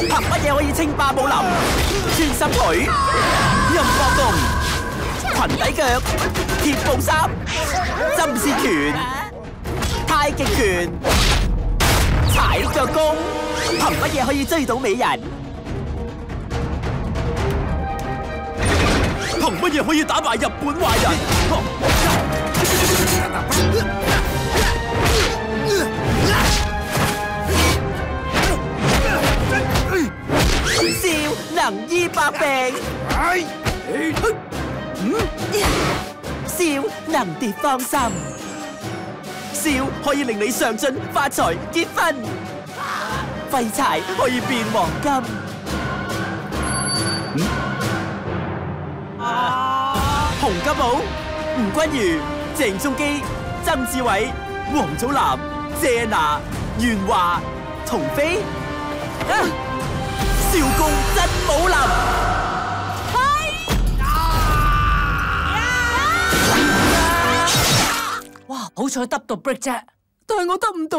憑乜嘢可以稱霸武林？穿心腿、任波功、裙底腳、鐵布衫、針線拳、太極拳、踩腳功，憑乜嘢可以追到美人？憑乜嘢可以打敗日本壞人？笑能醫百病，笑能奪芳心，笑可以令你上進發財結婚，廢柴可以變黃金。洪金寶、吳君如、鄭中基、曾志偉、王祖藍、謝娜、袁華、童飛。少公真武林，哇！好彩得到 break 啫，但係我得唔到。